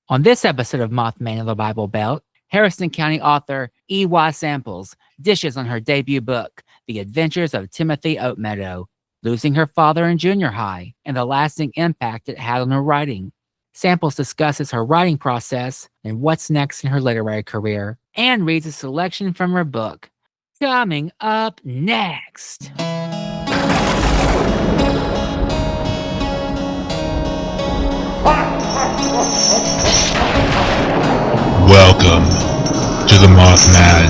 On this episode of Mothman of the Bible Belt, Harrison County author E.Y. Samples dishes on her debut book, The Adventures of Timothy Oatmeadow, losing her father in junior high and the lasting impact it had on her writing. Samples discusses her writing process and what's next in her literary career, and reads a selection from her book. Coming up next. Welcome to the Mothman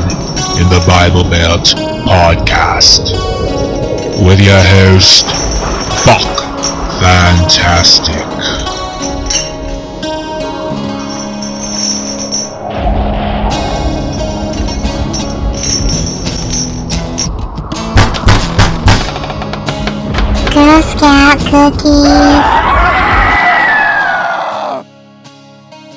in the Bible Belt podcast with your host, Buck Fantastic. Girl Scout cookies.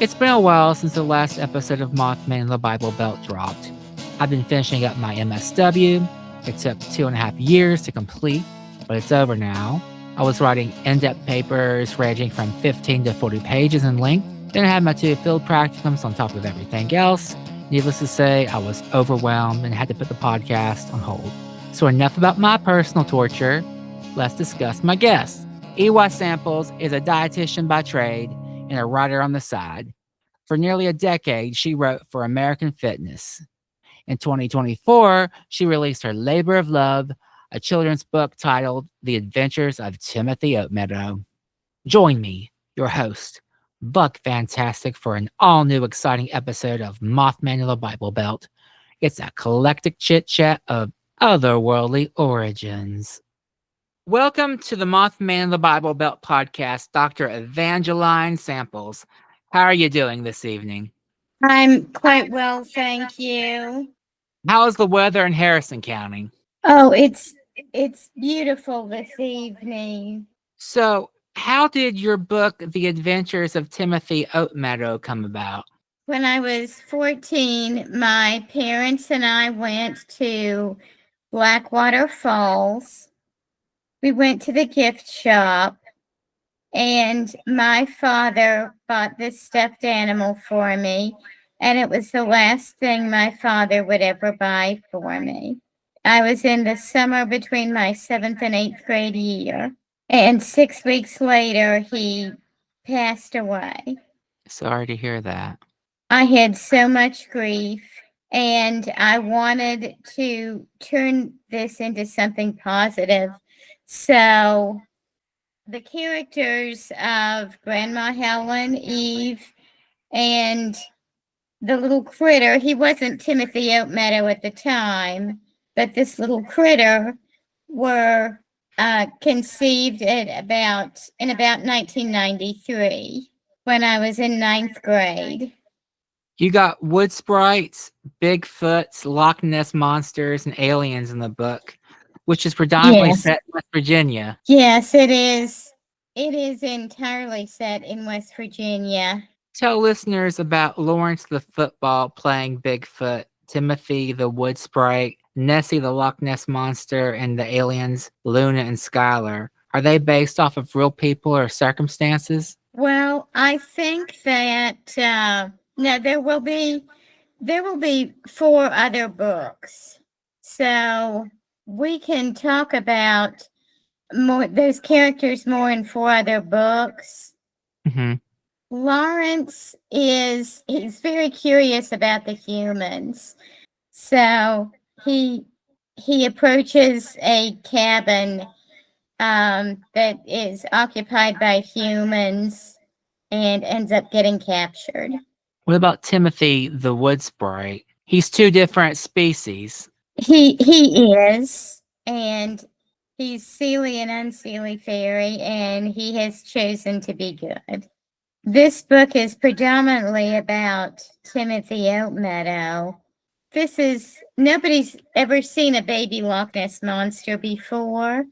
It's been a while since the last episode of Mothman in the Bible Belt dropped. I've been finishing up my MSW. It took 2.5 years to complete, but it's over now. I was writing in-depth papers ranging from 15 to 40 pages in length. Then I had my 2 field practicums on top of everything else. Needless to say, I was overwhelmed and had to put the podcast on hold. So enough about my personal torture. Let's discuss my guest. E.Y. Samples is a dietitian by trade and a writer on the side. For nearly a decade, she wrote for American Fitness. In 2024, she released her labor of love, a children's book titled The Adventures of Timothy Oatmeadow. Join me, your host, Buck Fantastic, for an all-new exciting episode of Mothman in the Bible Belt. It's a eclectic chit-chat of otherworldly origins. Welcome to the Mothman in the Bible Belt podcast, Dr. Evangeline Samples. How are you doing this evening? I'm quite well, thank you. How's the weather in Harrison County? Oh, it's beautiful this evening. So, how did your book, The Adventures of Timothy Oatmeadow, come about? When I was 14, my parents and I went to Blackwater Falls. We went to the gift shop, and my father bought this stuffed animal for me, and it was the last thing my father would ever buy for me. I was in the summer between my 7th and 8th grade year, and 6 weeks later, he passed away. Sorry to hear that. I had so much grief, and I wanted to turn this into something positive. So the characters of Grandma Helen, Eve, and the little critter, he wasn't Timothy Oatmeadow at the time, but this little critter were conceived in about 1993 when I was in 9th grade. You got wood sprites, Bigfoots, Loch Ness monsters, and aliens in the book, which is predominantly set in West Virginia. Yes, it is. It is entirely set in West Virginia. Tell listeners about Lawrence the football playing Bigfoot, Timothy the wood sprite, Nessie the Loch Ness monster, and the aliens Luna and Skylar. Are they based off of real people or circumstances? Well, I think that no, there will be 4 other books, so we can talk about more those characters more in 4 other books. Mm-hmm. Lawrence he's very curious about the humans. So he approaches a cabin that is occupied by humans and ends up getting captured. What about Timothy the wood sprite? He's 2 different species. He is, and he's Seelie and Unseelie fairy, and he has chosen to be good. This book is predominantly about Timothy Oatmeadow. Nobody's ever seen a baby Loch Ness monster before.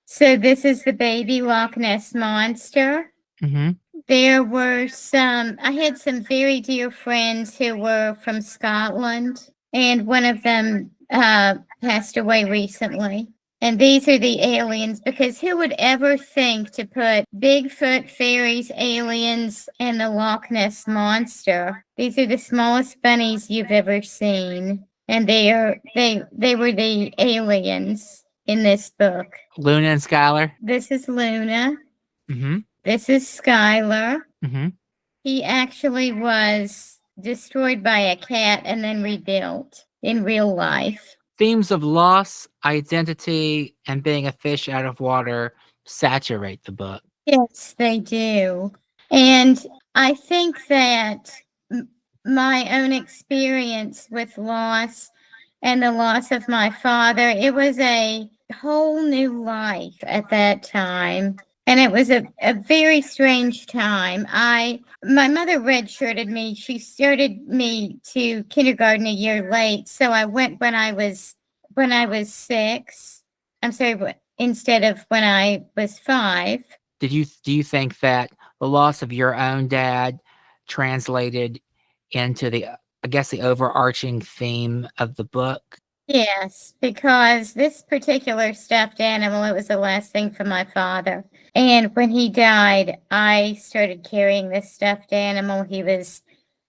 So this is the baby Loch Ness monster. Mm-hmm. I had some very dear friends who were from Scotland, and one of them passed away recently. And these are the aliens, because who would ever think to put Bigfoot, fairies, aliens, and the Loch Ness Monster? These are the smallest bunnies you've ever seen. And they were the aliens in this book. Luna and Skylar. This is Luna. Mm-hmm. This is Skylar. Mm-hmm. He actually was destroyed by a cat and then rebuilt in real life. Themes of loss, identity, and being a fish out of water saturate the book. Yes, they do. And I think that my own experience with loss and the loss of my father, it was a whole new life at that time. And it was a very strange time. My mother redshirted me. She started me to kindergarten a year late. So I went when I was 6. I'm sorry, instead of when I was 5. Do you think that the loss of your own dad translated into the overarching theme of the book? Yes, because this particular stuffed animal, it was the last thing from my father. And when he died, I started carrying this stuffed animal. He was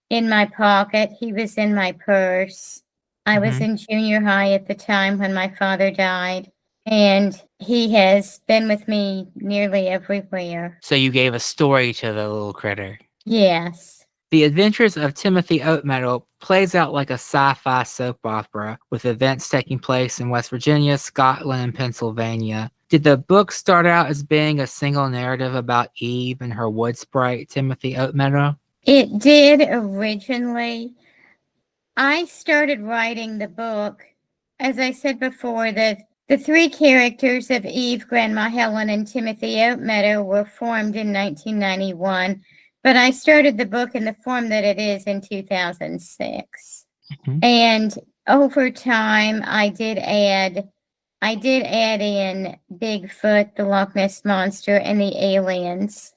in my pocket, he was in my purse. I was Mhm. in junior high at the time when my father died, and he has been with me nearly everywhere. So you gave a story to the little critter. Yes. The Adventures of Timothy Oatmeadow plays out like a sci-fi soap opera, with events taking place in West Virginia, Scotland, and Pennsylvania. Did the book start out as being a single narrative about Eve and her wood sprite, Timothy Oatmeadow? It did originally. I started writing the book, as I said before, the 3 characters of Eve, Grandma Helen, and Timothy Oatmeadow were formed in 1991, but I started the book in the form that it is in 2006. Mhm. And over time, I did add in Bigfoot, the Loch Ness Monster, and the aliens.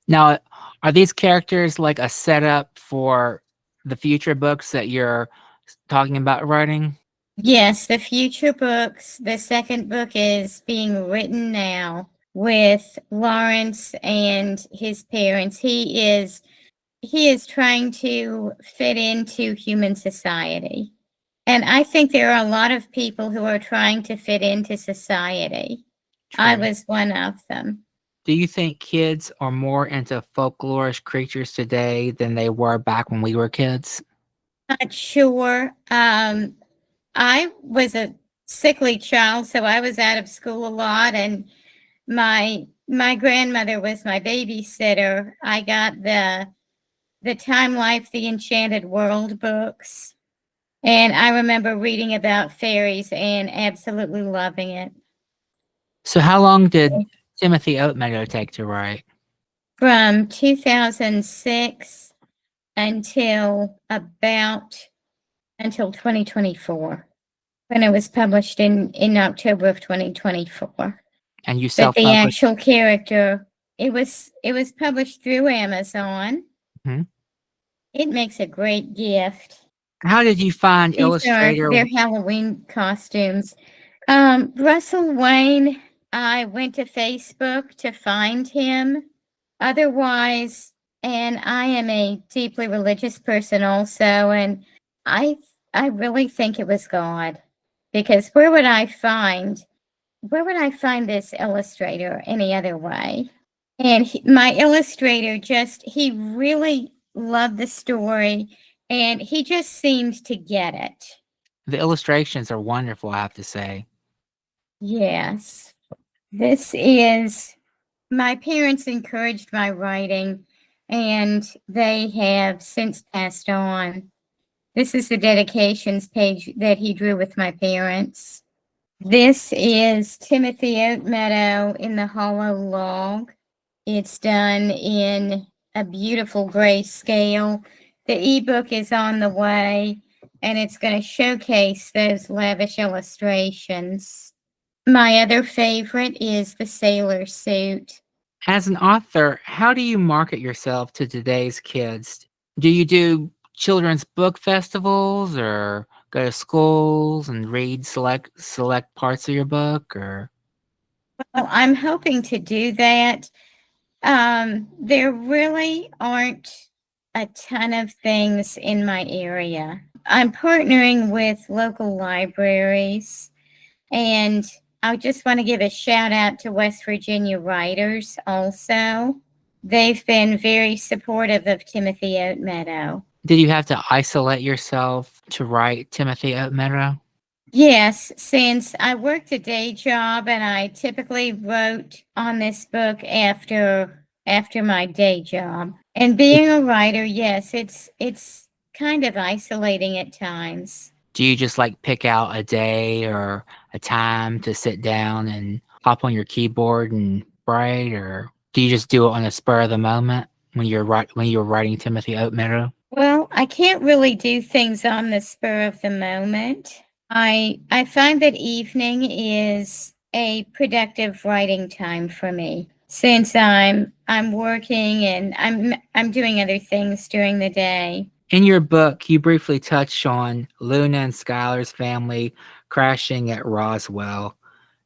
Now, are these characters like a setup for the future books that you're talking about writing? Yes, the future books. The second book is being written now with Lawrence and his parents. He is trying to fit into human society. And I think there are a lot of people who are trying to fit into society. I True. was one of them. Do you think kids are more into folklorish creatures today than they were back when we were kids? Not sure. I was a sickly child, so I was out of school a lot, and my grandmother was my babysitter. I got the Time Life, the Enchanted World books, and I remember reading about fairies and absolutely loving it. So how long did Timothy Oatmeadow take to write? From 2006 until 2024, when it was published in October of 2024. And you But the self-published? actual character, it was published through Amazon. Mhm. It makes a great gift. How did you find These are illustrator? their Halloween costumes. Russell Wayne, I went to Facebook to find him. Otherwise, and I am a deeply religious person also, and I really think it was God, because where would I find this illustrator any other way? And my illustrator he really loved the story, and he just seemed to get it. The illustrations are wonderful, I have to say. Yes. This is, my parents encouraged my writing, and they have since passed on. This is the dedications page that he drew with my parents. This is Timothy Oatmeadow in the hollow log. It's done in a beautiful grayscale. The ebook is on the way, and it's going to showcase those lavish illustrations. My other favorite is the sailor suit. As an author, how do you market yourself to today's kids? Do you do children's book festivals or go to schools and read select parts of your book, or Well, I'm hoping to do that. There really aren't a ton of things in my area. I'm partnering with local libraries, and I just want to give a shout out to West Virginia writers also. They've been very supportive of Timothy Oatmeadow. did you have to isolate yourself to write Timothy Oatmeadow? Yes, since I worked a day job and I typically wrote on this book after my day job. And being a writer, yes, it's kind of isolating at times. Do you just like pick out a day or a time to sit down and hop on your keyboard and write, or do you just do it on the spur of the moment when you're writing Timothy Oatmeadow? Well, I can't really do things on the spur of the moment. I find that evening is a productive writing time for me since I'm working and I'm doing other things during the day. In your book, you briefly touch on Luna and Skylar's family crashing at Roswell.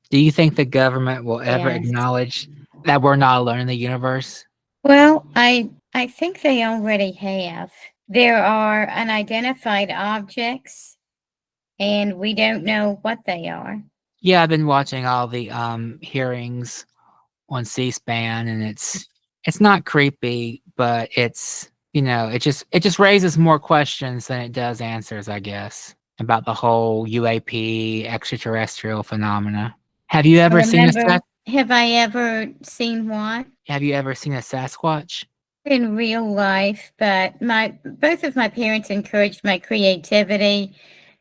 Do you think the government will ever Yes. acknowledge that we're not alone in the universe? Well, I think they already have. There are unidentified objects and we don't know what they are. Yeah, I've been watching all the hearings on C-SPAN, and it's not creepy, but it's it just raises more questions than it does answers, I guess, about the whole UAP extraterrestrial phenomena. Have you ever seen a Remember, have I ever seen what? Have you ever seen a Sasquatch? In real life, but my both of my parents encouraged my creativity,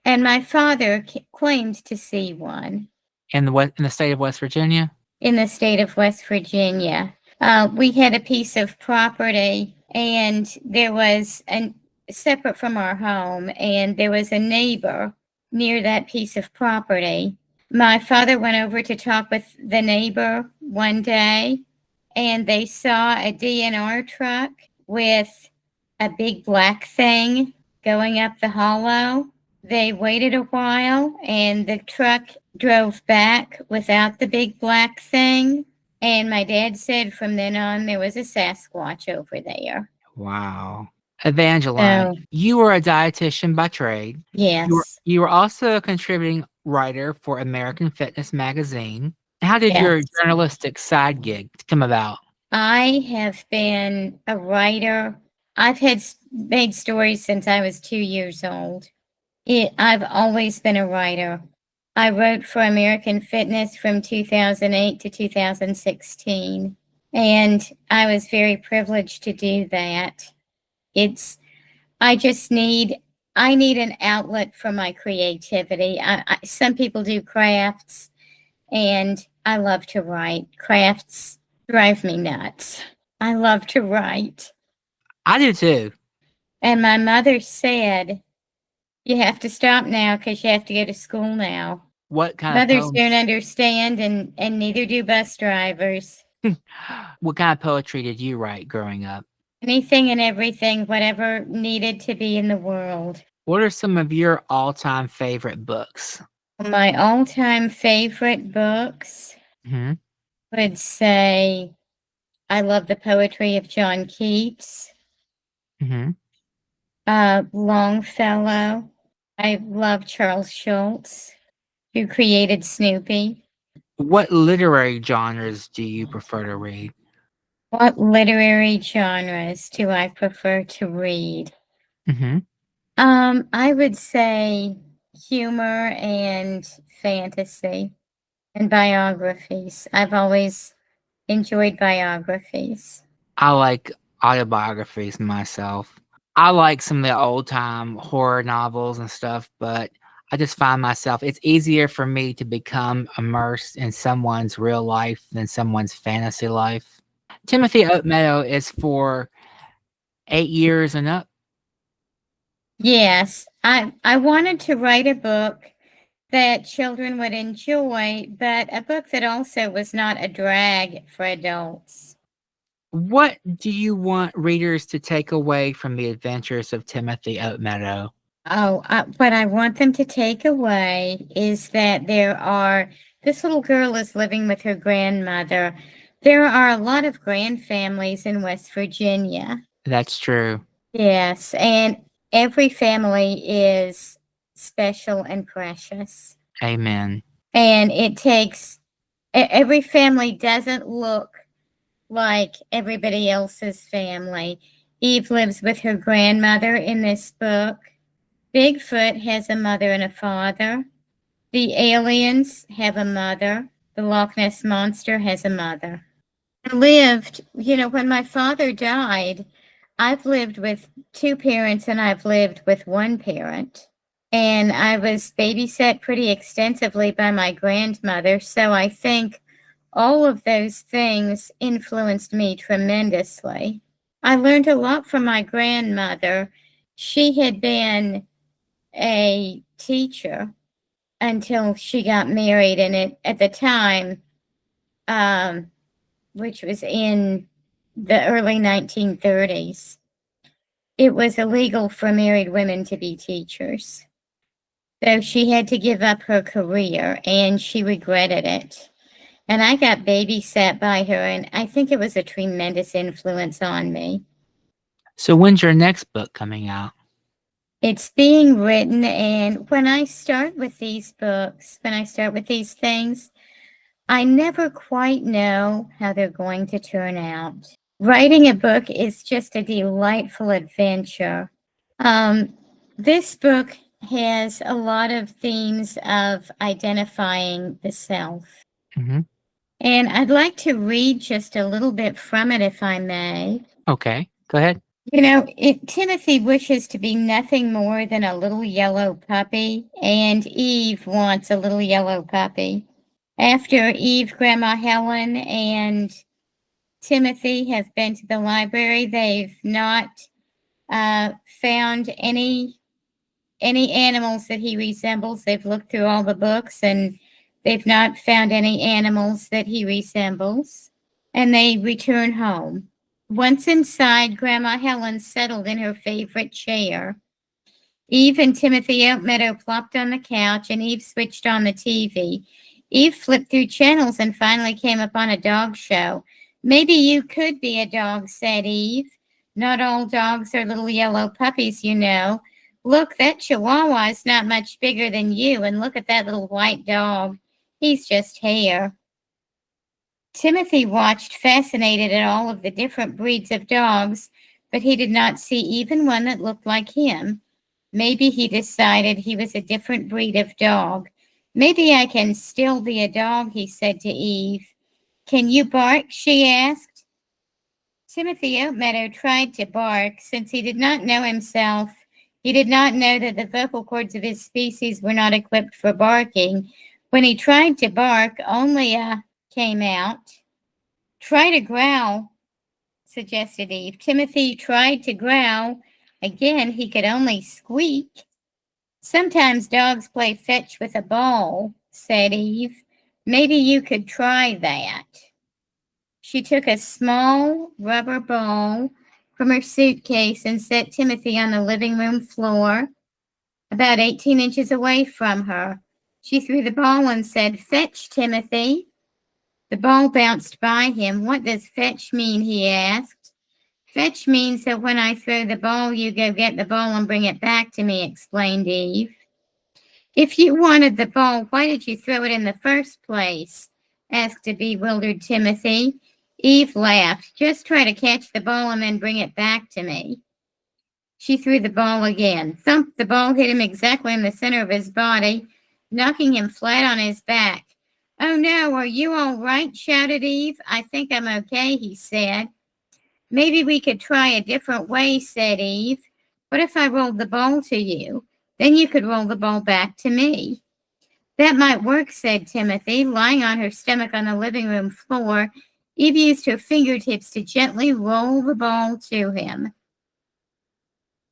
and my father claimed to see one In the state of West Virginia? in the state of West Virginia. We had a piece of property, and there was an separate from our home, and there was a neighbor near that piece of property. My father went over to talk with the neighbor one day, and they saw a DNR truck with a big black thing going up the hollow. They waited a while and the truck drove back without the big black thing. And my dad said from then on there was a Sasquatch over there. Wow. Evangeline, So, you were a dietitian by trade. yes, You were also a contributing writer for American Fitness magazine. How did your yes. journalistic side gig come about? I have been a writer. I've made stories since I was 2 years old. I've always been a writer. I wrote for American Fitness from 2008 to 2016, and I was very privileged to do that. It's I just need I need an outlet for my creativity. Some people do crafts, and I love to write. Crafts drive me nuts. I love to write. I do too. And my mother said, you have to stop now because you have to go to school now. What kind of Mothers poem? don't understand, and neither do bus drivers. What kind of poetry did you write growing up? Anything and everything, whatever needed to be in the world. What are some of your all-time favorite books? My all-time favorite books Hmm. would say I love the poetry of John Keats, Hmm. Longfellow. I love Charles Schultz, who created Snoopy. What literary genres do you prefer to read? What literary genres do I prefer to read? Hmm. I would say humor and fantasy and biographies. I've always enjoyed biographies. I like autobiographies myself. I like some of the old-time horror novels and stuff, but I just find myself it's easier for me to become immersed in someone's real life than someone's fantasy life. Timothy Oatmeadow is for 8 years and up. Yes, I wanted to write a book that children would enjoy, but a book that also was not a drag for adults. What do you want readers to take away from the adventures of Timothy Oatmeadow? Oh, what I want them to take away is that this little girl is living with her grandmother. There are a lot of grandfamilies in West Virginia. That's true. Yes, and every family is special and precious. Amen. And every family doesn't look like everybody else's family. Eve lives with her grandmother in this book. Bigfoot has a mother and a father. The aliens have a mother. The Loch Ness Monster has a mother. When my father died, I've lived with two parents and I've lived with one parent. And I was babysat pretty extensively by my grandmother. So I think all of those things influenced me tremendously. I learned a lot from my grandmother. She had been a teacher until she got married, and at the time, which was in the early 1930s, it was illegal for married women to be teachers. So she had to give up her career, and she regretted it. And I got babysat by her, and I think it was a tremendous influence on me. So when's your next book coming out? It's being written, and when I start with these things, I never quite know how they're going to turn out. Writing a book is just a delightful adventure. This book has a lot of themes of identifying the self. Mm-hmm. And I'd like to read just a little bit from it, if I may. Okay, go ahead. Timothy wishes to be nothing more than a little yellow puppy, and Eve wants a little yellow puppy. After Eve, Grandma Helen, and Timothy have been to the library, they've not found any animals that he resembles. They've looked through all the books and they've not found any animals that he resembles. And they return home. Once inside, Grandma Helen settled in her favorite chair. Eve and Timothy Oatmeadow plopped on the couch, and Eve switched on the TV. Eve flipped through channels and finally came upon a dog show. Maybe you could be a dog, said Eve. Not all dogs are little yellow puppies, you know. Look, that Chihuahua is not much bigger than you, and look at that little white dog. He's just hair. Timothy watched, fascinated at all of the different breeds of dogs, but he did not see even one that looked like him. Maybe he decided he was a different breed of dog. Maybe I can still be a dog, he said to Eve. Can you bark? She asked. Timothy Oatmeadow tried to bark. Since he did not know himself, he did not know that the vocal cords of his species were not equipped for barking. When he tried to bark, only a came out. Try to growl, suggested Eve. Timothy tried to growl. Again, he could only squeak. Sometimes dogs play fetch with a ball, said Eve. Maybe you could try that. She took a small rubber ball from her suitcase and set Timothy on the living room floor, about 18 inches away from her. She threw the ball and said, Fetch, Timothy. The ball bounced by him. What does fetch mean? He asked. Fetch means that when I throw the ball, you go get the ball and bring it back to me, explained Eve. If you wanted the ball, why did you throw it in the first place? Asked a bewildered Timothy. Eve laughed. Just try to catch the ball and then bring it back to me. She threw the ball again. Thump, the ball hit him exactly in the center of his body, knocking him flat on his back. Oh no, are you all right? Shouted Eve. I think I'm okay, he said. Maybe we could try a different way, said Eve. What if I rolled the ball to you? Then you could roll the ball back to me. That might work, said Timothy. Lying on her stomach on the living room floor, Eve used her fingertips to gently roll the ball to him.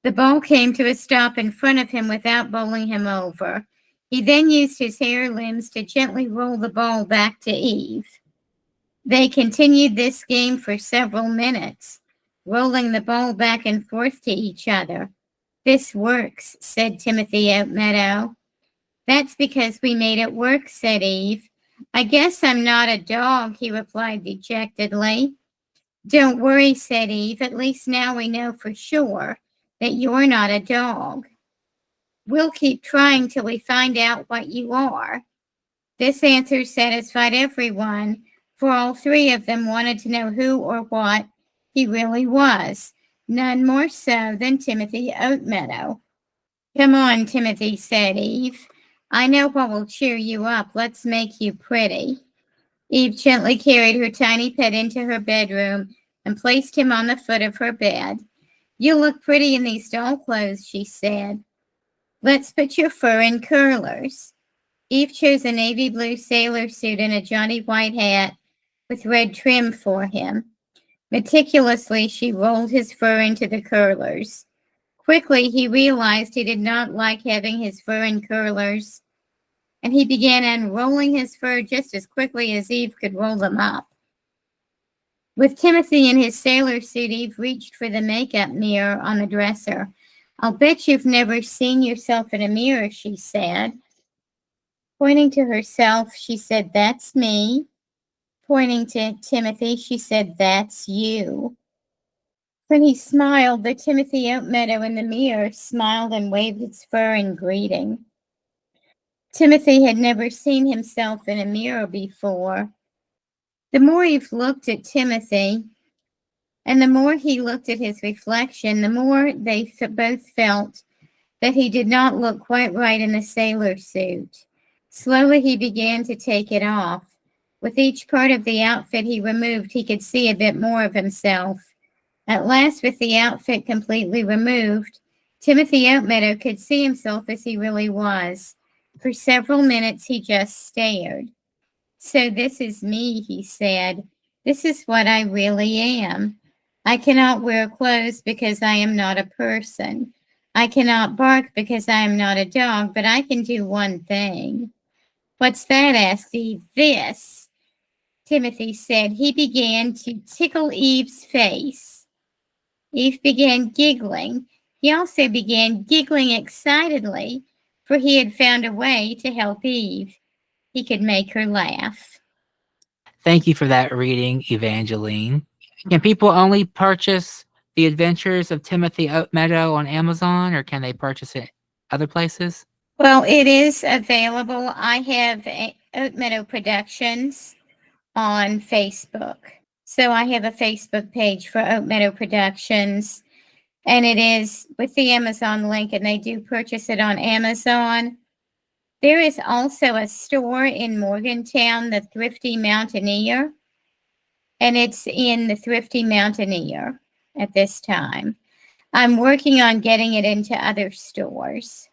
The ball came to a stop in front of him without bowling him over. He then used his hair limbs to gently roll the ball back to Eve. They continued this game for several minutes, rolling the ball back and forth to each other. "This works," said Timothy Oatmeadow. "That's because we made it work," said Eve. "I guess I'm not a dog," he replied dejectedly. "Don't worry," said Eve. "At least now we know for sure that you're not a dog. We'll keep trying till we find out what you are." This answer satisfied everyone, for all three of them wanted to know who or what he really was, none more so than Timothy Oatmeadow. "Come on, Timothy," said Eve. "I know what will cheer you up. Let's make you pretty." Eve gently carried her tiny pet into her bedroom and placed him on the foot of her bed. "You look pretty in these doll clothes," she said. "Let's put your fur in curlers." Eve chose a navy blue sailor suit and a jaunty white hat with red trim for him. Meticulously, she rolled his fur into the curlers. Quickly, he realized he did not like having his fur in curlers, and he began unrolling his fur just as quickly as Eve could roll them up. With Timothy in his sailor suit, Eve reached for the makeup mirror on the dresser. "I'll bet you've never seen yourself in a mirror," she said. Pointing to herself, she said, "That's me." Pointing to Timothy, she said, "That's you." When he smiled, the Timothy Oatmeadow in the mirror smiled and waved its fur in greeting. Timothy had never seen himself in a mirror before. The more Eve looked at Timothy, and the more he looked at his reflection, the more they both felt that he did not look quite right in the sailor suit. Slowly he began to take it off. With each part of the outfit he removed, he could see a bit more of himself. At last, with the outfit completely removed, Timothy Oatmeadow could see himself as he really was. For several minutes he just stared. "So this is me," he said. "This is what I really am. I cannot wear clothes because I am not a person. I cannot bark because I am not a dog, but I can do one thing." "What's that?" asked Eve. "This," Timothy said. He began to tickle Eve's face. Eve began giggling. He also began giggling excitedly, for he had found a way to help Eve. He could make her laugh. Thank you for that reading, Evangeline. Can people only purchase The Adventures of Timothy Oatmeadow on Amazon, or can they purchase it other places? Well, it is available. I have Oatmeadow Productions on Facebook. So I have a Facebook page for Oatmeadow Productions, and it is with the Amazon link, and they do purchase it on Amazon. There is also a store in Morgantown, the Thrifty Mountaineer, and it's in the Thrifty Mountaineer at this time. I'm working on getting it into other stores.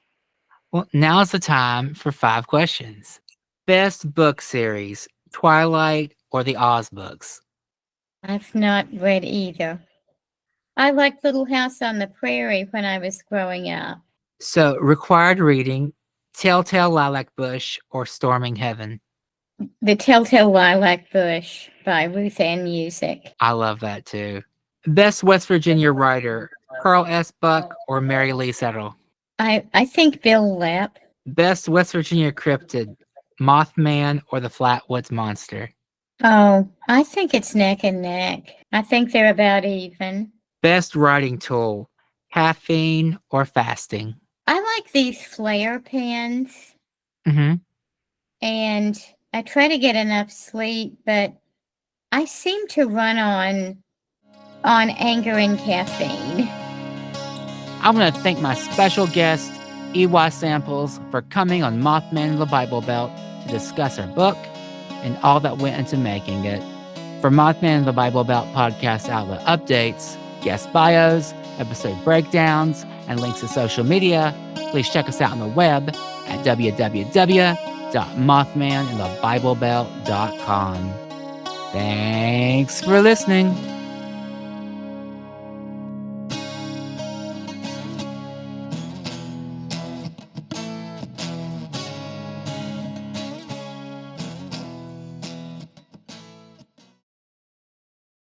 Well, now's the time for 5 questions. Best book series, Twilight or the Oz books? I've not read either. I liked Little House on the Prairie when I was growing up. So, required reading, Telltale Lilac Bush or Storming Heaven? The Telltale Lilac Bush by Ruth Ann Music. I love that too. Best West Virginia writer, Carl S. Buck or Mary Lee Settle? I think Bill Lepp. Best West Virginia cryptid, Mothman or the Flatwoods Monster? Oh, I think it's neck and neck. I think they're about even. Best writing tool, caffeine or fasting? I like these flare pens, Mm-hmm. and I try to get enough sleep, but I seem to run on anger and caffeine. I want to thank my special guest, EY Samples, for coming on Mothman and the Bible Belt to discuss her book and all that went into making it. For Mothman and the Bible Belt podcast outlet updates, guest bios, episode breakdowns, and links to social media, please check us out on the web at www.mothmanandthebiblebelt.com. Thanks for listening.